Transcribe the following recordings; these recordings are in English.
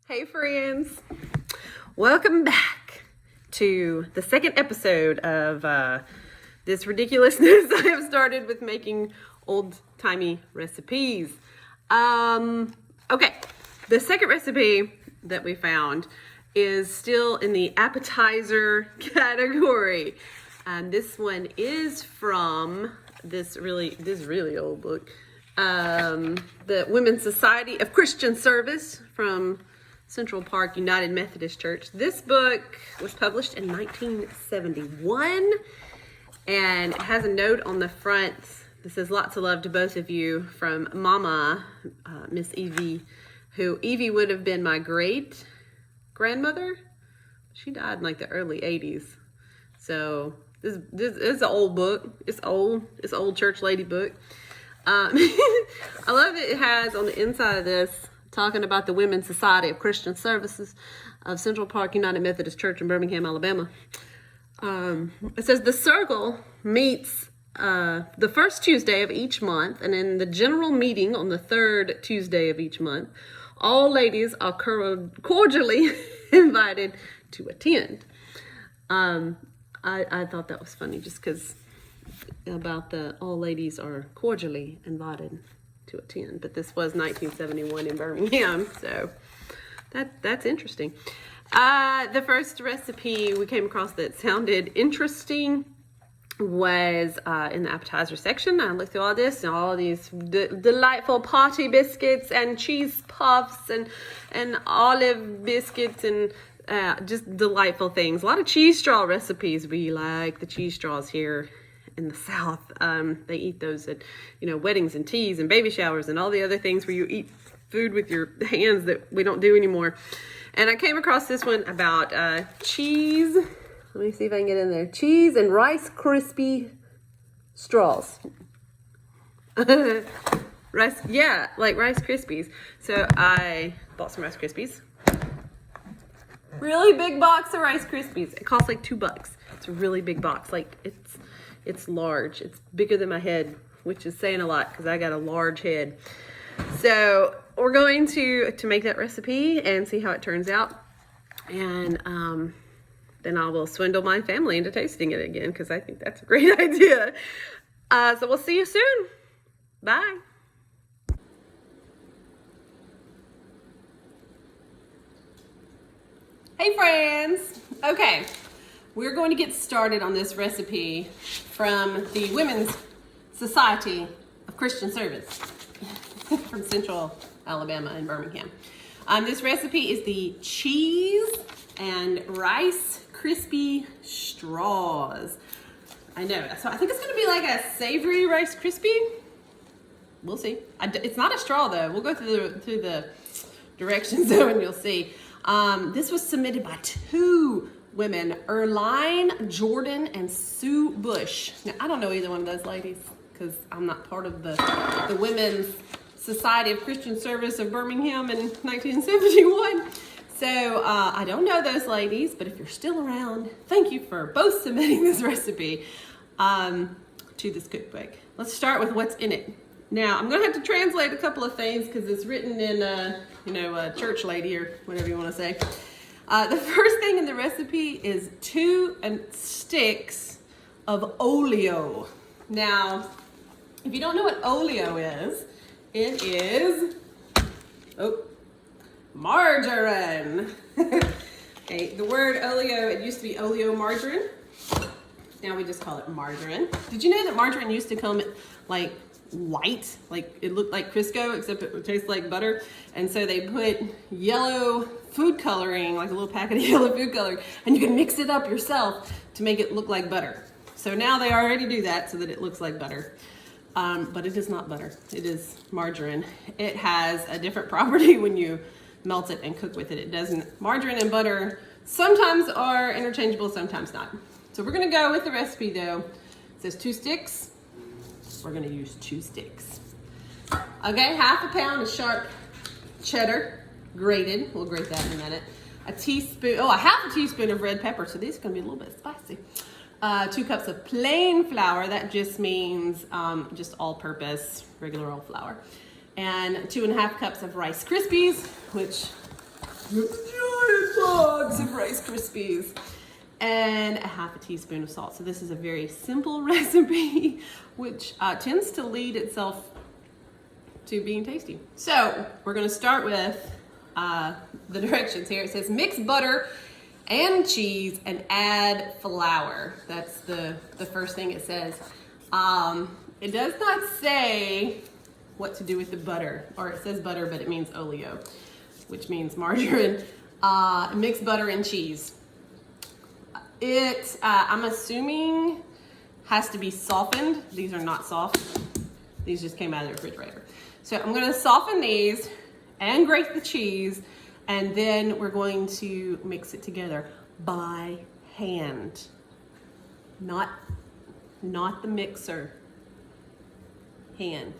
Hey friends, welcome back to the second episode of this ridiculousness I have started with making old-timey recipes. Okay, the second recipe that we found is still in the appetizer category. And this one is from this really old book, the Women's Society of Christian Service from Central Park United Methodist Church. This book was published in 1971, and it has a note on the front that says, "Lots of love to both of you," from Mama, Miss Evie, who Evie would have been my great grandmother. She died in like the early 80s. So this is an old book. It's old church lady book. I love that it has on the inside of this talking about the Women's Society of Christian Services of Central Park United Methodist Church in Birmingham, Alabama. It says the circle meets the first Tuesday of each month, and in the general meeting on the third Tuesday of each month, all ladies are cordially invited to attend. I thought that was funny just because about the all ladies are cordially invited to attend, but this was 1971 in Birmingham, so that's interesting. The first recipe we came across that sounded interesting was in the appetizer section. I looked through all this and all these delightful party biscuits and cheese puffs and olive biscuits and just delightful things. A lot of cheese straw recipes. We like the cheese straws here in the South. They eat those at, weddings and teas and baby showers and all the other things where you eat food with your hands that we don't do anymore. And I came across this one about cheese. Let me see if I can get in there. Cheese and Rice Krispies Straws. Like Rice Krispies. So I bought some Rice Krispies. Really big box of Rice Krispies. It costs like $2. It's a really big box. Like it's large. It's bigger than my head, which is saying a lot because I got a large head. So we're going to make that recipe and see how it turns out. And then I will swindle my family into tasting it again because I think that's a great idea. So we'll see you soon. Bye. Hey friends. Okay. We're going to get started on this recipe from the Women's Society of Christian Service from Central Alabama in Birmingham. This recipe is the cheese and Rice Krispies Straws. I know, so I think it's going to be like a savory Rice Krispie. We'll see. It's not a straw though. We'll go through the directions though and you'll see. This was submitted by two women, Erline Jordan and Sue Bush. Now, I don't know either one of those ladies because I'm not part of the Women's Society of Christian Service of Birmingham in 1971. So I don't know those ladies, but if you're still around, thank you for both submitting this recipe to this cookbook. Let's start with what's in it. Now, I'm going to have to translate a couple of things because it's written in, a church lady or whatever you want to say. The first thing in the recipe is 2 sticks of Oleo. Now, if you don't know what Oleo is, it is, margarine. Okay, the word Oleo, it used to be Oleo margarine. Now we just call it margarine. Did you know that margarine used to come like white, like it looked like Crisco, except it would taste like butter? And so they put yellow food coloring, like a little packet of yellow food coloring, and you can mix it up yourself to make it look like butter. So now they already do that so that it looks like butter. But it is not butter. It is margarine. It has a different property when you melt it and cook with it. It doesn't. Margarine and butter sometimes are interchangeable, sometimes not. So we're gonna go with the recipe though. It says 2 sticks. We're gonna use 2 sticks. Okay, 1/2 pound of sharp cheddar, grated. We'll grate that in a minute. A 1/2 teaspoon of red pepper. So these are gonna be a little bit spicy. 2 cups of plain flour. That just means just all-purpose, regular old flour. And 2.5 cups of Rice Krispies, which giant box of Rice Krispies, and a half a teaspoon of salt. So this is a very simple recipe, which tends to lead itself to being tasty. So we're gonna start with the directions here. It says mix butter and cheese and add flour. That's the first thing it says. It does not say what to do with the butter, or it says butter, but it means Oleo, which means margarine. Mix butter and cheese. It, I'm assuming, has to be softened. These are not soft. These just came out of the refrigerator. So I'm gonna soften these and grate the cheese, and then we're going to mix it together by hand. Not the mixer. Hand.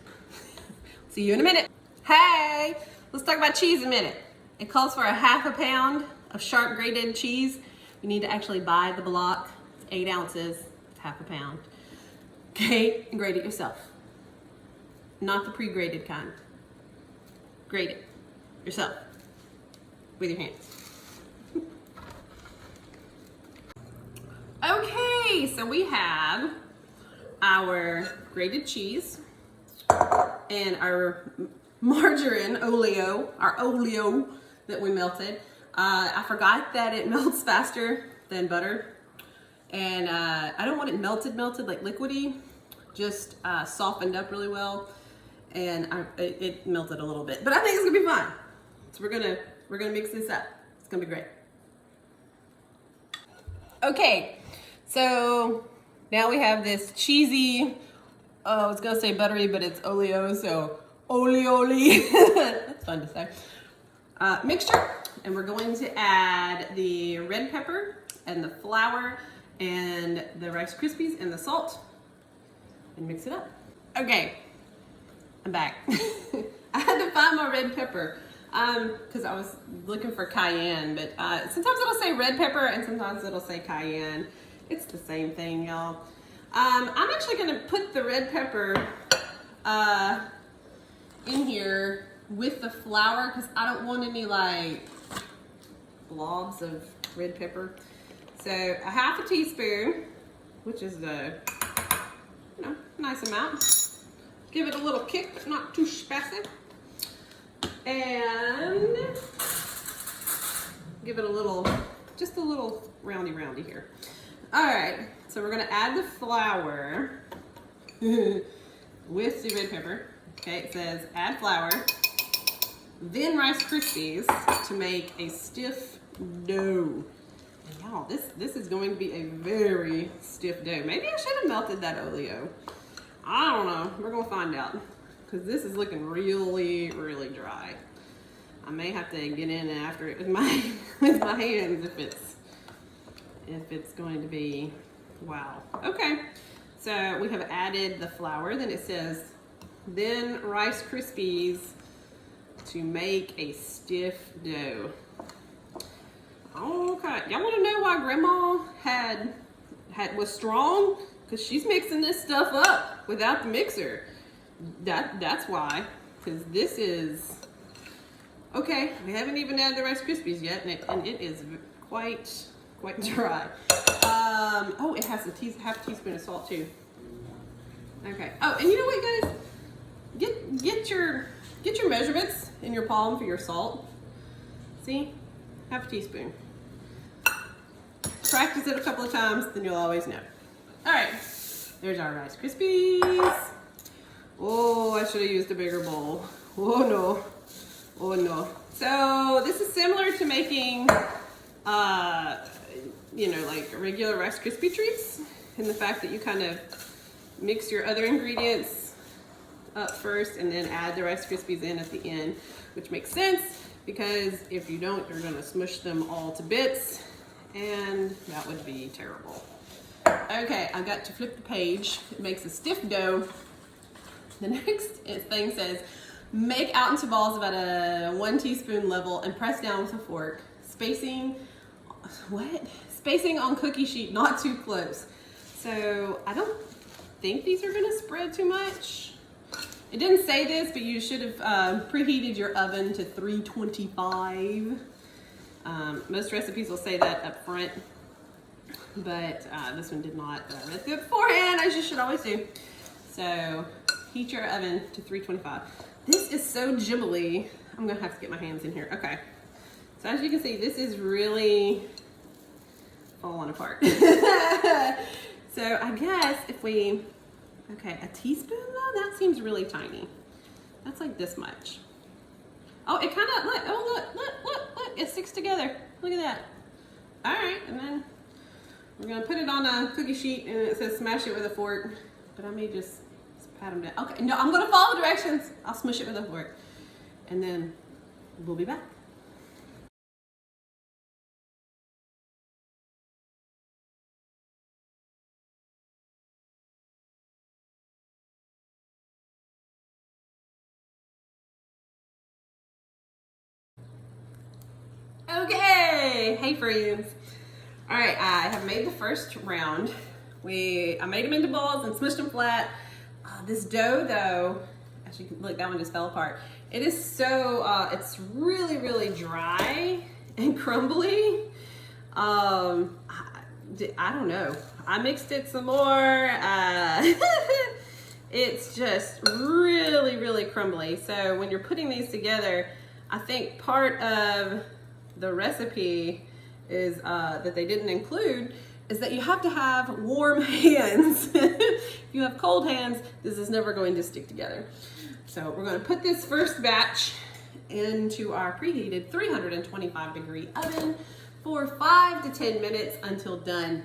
See you in a minute. Hey, let's talk about cheese a minute. It calls for a half a pound of sharp grated cheese. You need to actually buy the block. It's 8 ounces, half a pound. Okay, and grate it yourself. Not the pre-grated kind. Grate it yourself with your hands. Okay, so we have our grated cheese and our margarine, Oleo, our Oleo that we melted. I forgot that it melts faster than butter. And I don't want it melted like liquidy, just softened up really well. And it melted a little bit, but I think it's gonna be fine. So we're gonna mix this up. It's gonna be great. Okay, so now we have this cheesy, I was gonna say buttery, but it's Oleo, so Ole. That's fun to say. Mixture, and we're going to add the red pepper and the flour and the Rice Krispies and the salt and mix it up. Okay, I'm back. I had to find my red pepper because I was looking for cayenne, but sometimes it'll say red pepper and sometimes it'll say cayenne. It's the same thing, y'all. I'm actually gonna put the red pepper in here with the flour because I don't want any like blobs of red pepper. So a half a teaspoon, which is the nice amount. Give it a little kick, but not too spicy. And give it a little, just a little roundy here. All right, so we're gonna add the flour with the red pepper. Okay, it says add flour, then Rice Krispies to make a stiff dough. And y'all, this is going to be a very stiff dough. Maybe I should have melted that Oleo. I don't know. We're gonna find out because this is looking really dry. I may have to get in after it with my hands if it's going to be wow. Okay, so we have added the flour. Then it says then Rice Krispies to make a stiff dough. Okay, y'all want to know why Grandma was strong? Because she's mixing this stuff up without the mixer. That's why. Because this is okay. We haven't even added the Rice Krispies yet, and it is quite dry. Oh, it has half a teaspoon of salt too. Okay. Oh, and you know what, guys? Get your measurements in your palm for your salt. See, half a teaspoon. Practice it a couple of times, then you'll always know. All right, there's our Rice Krispies. Oh, I should have used a bigger bowl. Oh no. So this is similar to making, like regular Rice Krispie treats, in the fact that you kind of mix your other ingredients up first and then add the Rice Krispies in at the end, which makes sense because if you don't, you're gonna smush them all to bits and that would be terrible. Okay, I got to flip the page. It makes a stiff dough. The next thing says, make out into balls about a 1 teaspoon level and press down with a fork. Spacing on cookie sheet, not too close. So I don't think these are gonna spread too much. It didn't say this, but you should have preheated your oven to 325 Most recipes will say that up front, but this one did not. But I read through it beforehand, as you should always do. So heat your oven to 325. This is so jibbly. I'm gonna have to get my hands in here. Okay. So as you can see, this is really falling apart. So I guess if we, okay, a teaspoon though, that seems really tiny. That's like this much. Oh, it kind of, look, it sticks together. Look at that. All right, and then we're gonna put it on a cookie sheet and it says smash it with a fork, but I may just pat them down. Okay, no, I'm gonna follow directions. I'll smush it with a fork and then we'll be back. Okay, hey friends. All right, I have made the first round. I made them into balls and smushed them flat. This dough though, as you can look, that one just fell apart. It is so, it's really, really dry and crumbly. I don't know. I mixed it some more. It's just really, really crumbly. So when you're putting these together, I think part of the recipe is that they didn't include is that you have to have warm hands. If you have cold hands, this is never going to stick together. So we're going to put this first batch into our preheated 325 degree oven for 5 to 10 minutes until done.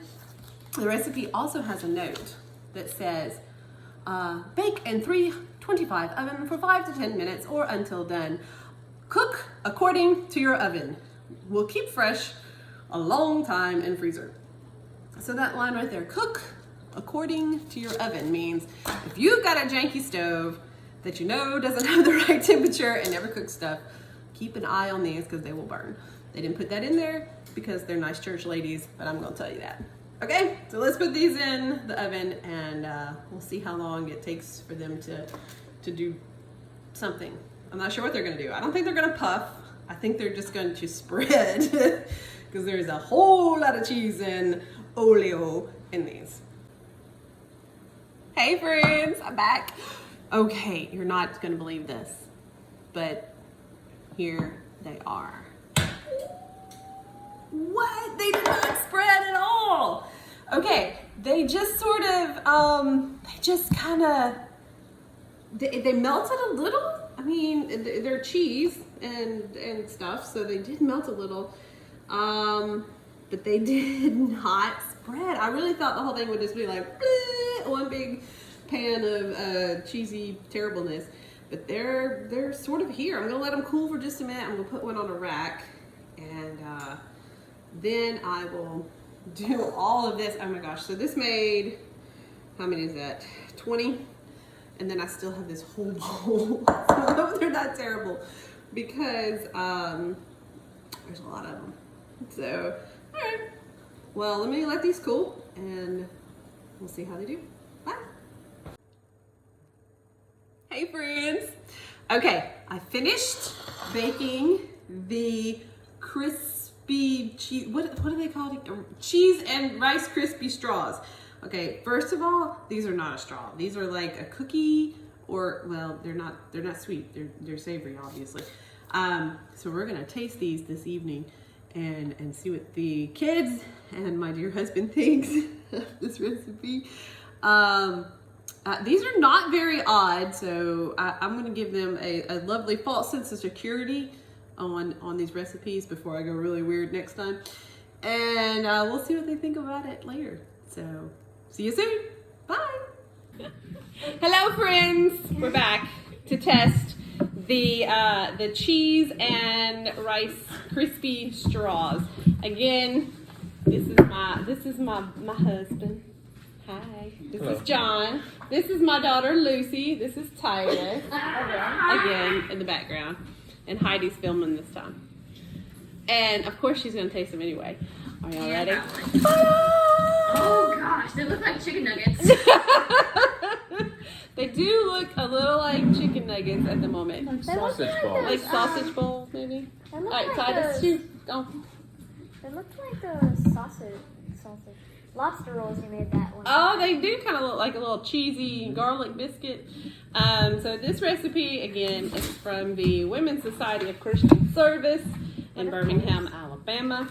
The recipe also has a note that says bake in 325 oven for 5 to 10 minutes or until done. Cook according to your oven. Will keep fresh a long time in freezer. So that line right there, cook according to your oven, means if you've got a janky stove that you know doesn't have the right temperature and never cooks stuff, keep an eye on these because they will burn. They didn't put that in there because they're nice church ladies, but I'm gonna tell you that. Okay, so let's put these in the oven and we'll see how long it takes for them to do something. I'm not sure what they're gonna do. I don't think they're gonna puff. I think they're just going to spread because there's a whole lot of cheese and Oleo in these. Hey friends, I'm back. Okay, you're not going to believe this, but here they are. What? They did not spread at all. Okay, they just sort of, they just kind of, they melted a little. I mean, they're cheese and stuff, so they did melt a little, but they did not spread. I really thought the whole thing would just be like one big pan of cheesy terribleness, but they're sort of here. I'm gonna let them cool for just a minute. I'm gonna put one on a rack, and then I will do all of this. Oh my gosh! So this made, how many is that? 20. And then I still have this whole bowl. So they're not terrible because there's a lot of them. So, all right. Well, let me let these cool and we'll see how they do. Bye. Hey friends. Okay, I finished baking the crispy cheese, what do they call it? Cheese and Rice Krispies Straws. Okay, first of all, these are not a straw. These are like a cookie, or well, they're not sweet. They're savory, obviously. So we're gonna taste these this evening and see what the kids and my dear husband thinks of this recipe. These are not very odd, so I'm gonna give them a lovely false sense of security on these recipes before I go really weird next time. And we'll see what they think about it later. So. See you soon. Bye. Hello, friends. We're back to test the cheese and Rice Krispies Straws. Again, this is my husband. Hi. This is John. This is my daughter Lucy. This is Tyler. Again in the background, and Heidi's filming this time. And of course, she's gonna taste them anyway. Are y'all ready? Oh gosh, they look like chicken nuggets. They do look a little like chicken nuggets at the moment. Like sausage balls. Like sausage balls, maybe? They look Alright, like Titus, those Go. It looked like the sausage. Lobster rolls, you made that one. Oh, they do kind of look like a little cheesy garlic biscuit. So this recipe, again, is from the Women's Society of Christian Service in Birmingham, Alabama.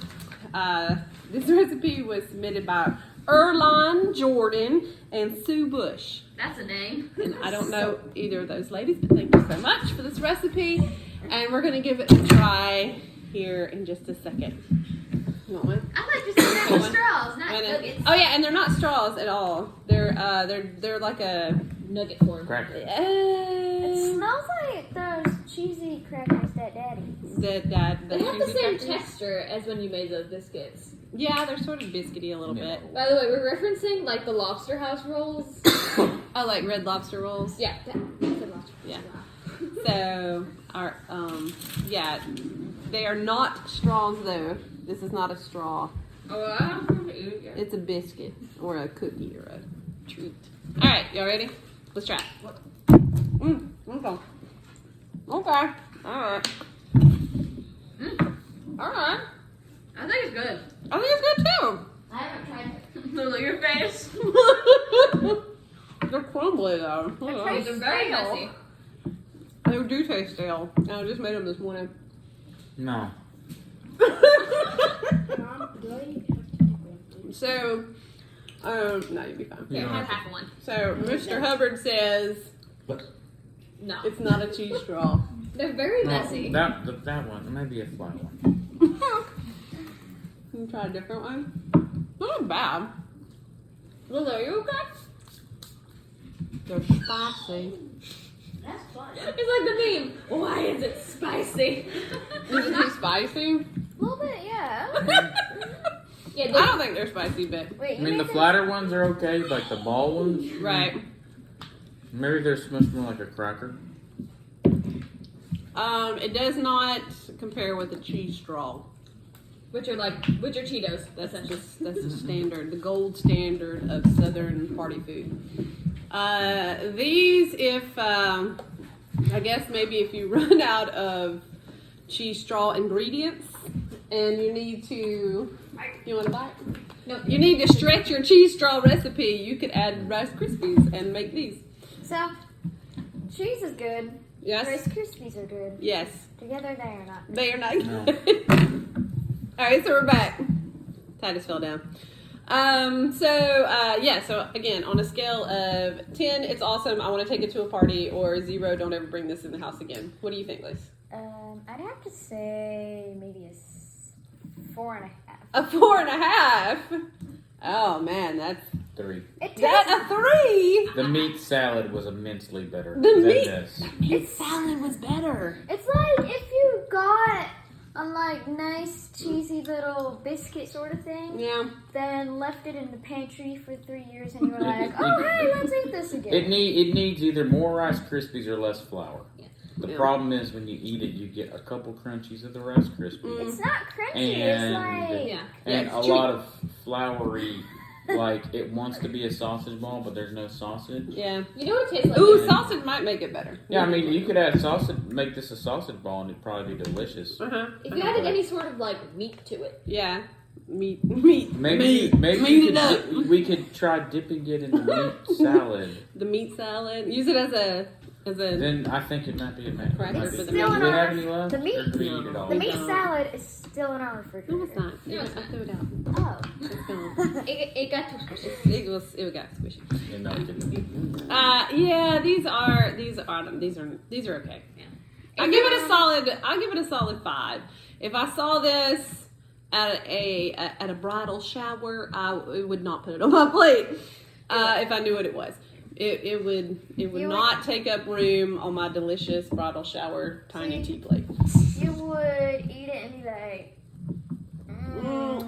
This recipe was submitted by Erline Jordan and Sue Bush. That's a name. And I don't know either of those ladies, but thank you so much for this recipe. And we're going to give it a try here in just a second. You want one? I like just having straws, not Want it? nuggets. Oh yeah, and they're not straws at all. They're like a Nugget form. Cracker. It smells like those cheesy crackers that Daddy. They have the same cheesy crackers. texture as when you made those biscuits. Yeah, they're sort of biscuity a little bit. By the way, we're referencing like the Lobster House rolls. I like Red Lobster rolls. Yeah. Yeah. So yeah, they are not straws though. This is not a straw. Oh, I don't want to eat it yet. It's a biscuit or a cookie or a treat. All right, y'all ready? Let's try. Okay. Okay. All right. All right. I think it's good. I think it's good too. I haven't tried it. Look at your face. They're crumbly though. They're very messy. They do taste stale. I just made them this morning. No. So, no, you'll be fine. Okay, Yeah. have half of one. So, Mr. Hubbard says No. it's not a cheese straw. They're very No, messy. that one, maybe a flat one. Can you try a different one? Not bad. Lily, are you okay? They're spicy. That's fun. It's like the meme. Why is it spicy? Is it too spicy? A little bit, yeah. Yeah, I don't think they're spicy, but Wait, I you mean, the made flatter ones are okay, like the ball ones. right. Maybe they're supposed to be like a cracker. It does not compare with a cheese straw. which are Cheetos. That's that's the standard, the gold standard of Southern party food. These, if I guess maybe if you run out of cheese straw ingredients and you need to, you want to bite? No. You need to stretch your cheese straw recipe. You could add Rice Krispies and make these. So, cheese is good. Yes. Rice Krispies are good. Yes. Together they are not. They are not No. good. All right, so we're back. Titus fell down. So again, on a scale of 10, it's awesome. I want to take it to a party, or 0, don't ever bring this in the house again. What do you think, Liz? I'd have to say maybe a 4.5. A 4.5. Oh man, that's 3. It tastes. a 3. The meat salad was immensely better The than meat- this. Its salad was better. It's like if you got a nice cheesy little biscuit sort of thing, Yeah. then left it in the pantry for 3 years, and you were like, oh hey, let's eat this again. It needs either more Rice Krispies or less flour. The Yeah. problem is when you eat it, you get a couple crunchies of the Rice Krispies. It's not crunchy. And- It's like Yeah. And it's a chewy. lot of floury, like it wants to be a sausage ball, but there's no sausage. Yeah. You know what it tastes like? Ooh, sausage might make it better. Yeah, I mean, you could add sausage, make this a sausage ball, and it'd probably be delicious. Uh-huh. If you added any sort of meat to it. Yeah. Meat. Maybe Meat it up. we could try dipping it in the meat salad. The meat salad. Use it as a. Then I think it might be a match. Cracker Might be- for the Do meat. we have any left? The meat- Or do we eat it all? the meat don't. salad is still in our No, refrigerator. it's not. No, it's I threw it out. Oh. It's gone. It got too squishy. It got squishy. You know, it- Yeah, these are okay. Yeah. I'll give it a solid 5. If I saw this at a bridal shower, it would not put it on my plate. If I knew what it was. It would not take up room on my delicious bridal shower tiny tea plate. You would eat it and be like,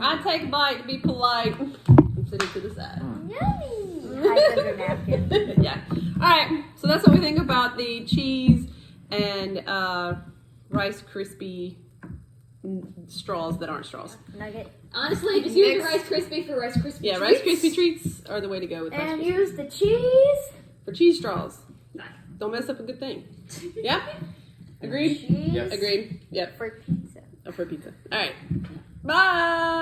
I'd take a bite to be polite and sit it to the side. yummy. Hide under napkin. Yeah. All right. So that's what we think about the cheese and Rice Krispie straws that aren't straws. Nugget. Honestly, just use your Next. Rice Krispie for Rice Krispie Yeah, treats. Rice Krispie treats are the way to go with Rice And Krispie. use the cheese For cheese straws. Don't mess up a good thing. Yeah? Agreed? cheese Yes. Agreed. Yep. for pizza. for pizza. All right. Bye.